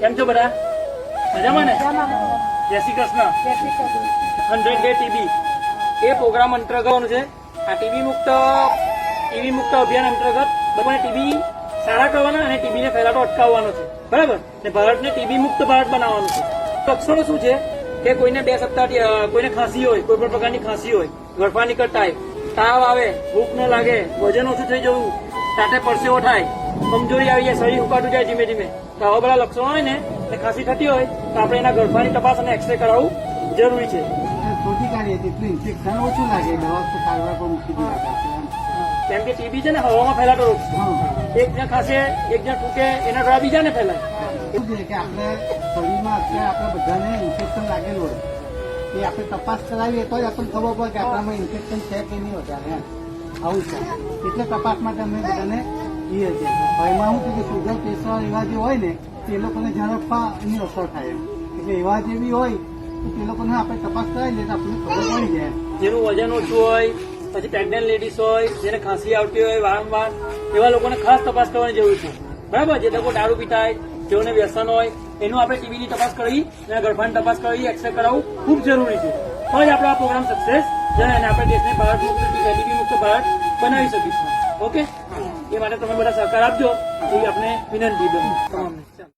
કેમ છો બધા? મજામાં ને? જય શ્રી કૃષ્ણ. 100 ડે ટીબી એ પ્રોગ્રામ અંતર્ગત છે. આ ટીબી મુક્ત અભિયાન અંતર્ગત લોકોને ટીબી સારા કરવાના અને ટીબીને ફેલાતો અટકાવવાનો છે. બરાબર ને? ભારતને ટીબી મુક્ત ભારત બનાવવાનું છે. લક્ષણો શું છે કે કોઈને 2 સપ્તાહથી કોઈને ખાંસી હોય, કોઈ પણ પ્રકારની ખાંસી હોય, ગળફા નીકળતા હોય, તાવ આવે, ભૂખ ન લાગે, વજન ઓછું થઈ જવું, સાથે પરસેવો થાય, કમજોરી આવી જાય, શરીર ઉકાળું જાય ધીમે ધીમે, તો આવા બધા લક્ષણો હોય ને ખાંસી થતી હોય તો આપણે એના ગળફાની તપાસ અને એક્સરે કરાવવું જરૂરી છે. શોધી કાઢીએ તેટલું ઇન્ફેક્શન ઓછું લાગે, દવા તો કાઢવા પર મૂકી દેવા. કેમ કે ટીબી છે ને હવામાં ફેલાતો રોગ છે. એક જણ ખાંસે, એક જણ તૂટે, એના દ્વારા બીજાને ફેલાય. એવું છે કે આપણે શરીરમાં અત્યારે આપણે બધાને ઇન્ફેક્શન લાગેલું હોય એ આપણે તપાસ કરાવીએ તો જ આપણને ખબર પડે કે આપણામાં ઇન્ફેક્શન છે કે નહીં વધારે. આવું છે એટલે તપાસ માટે અમે બધાને જઈએ છીએ. એમાં શું છે કે સુગર, પ્રેશર એવા જે હોય ને તે લોકોને ઝડપમાં એની અસર થાય એટલે એવા જેવી હોય તો તે લોકોને આપણે તપાસ કરાવી લઈએ તો આપણને ખબર પડી જાય. જેનું વજન ઓછું હોય, પછી પ્રેગ્નન્ટ લેડીઝ હોય, જેને ખાંસી આવતી હોય વારંવાર, એવા લોકોને ખાસ તપાસ કરવાની જરૂર છે. બરાબર? જે લોકો દારૂ પીતા હોય, જેઓને વ્યસન હોય, એનું આપણે ટીબીની તપાસ કરવી, એના ગળફાની તપાસ કરવી, એક્સરે કરાવવું ખૂબ જરૂરી છે. તો જ આપણો આ પ્રોગ્રામ સક્સેસ જાય અને આપણે દેશને ભારત મુક્ત, ટીબી મુક્ત ભારત બનાવી શકીશું. ઓકે? એ માટે તમે બધા સહકાર આપજો એવી આપણે વિનંતી તમામને.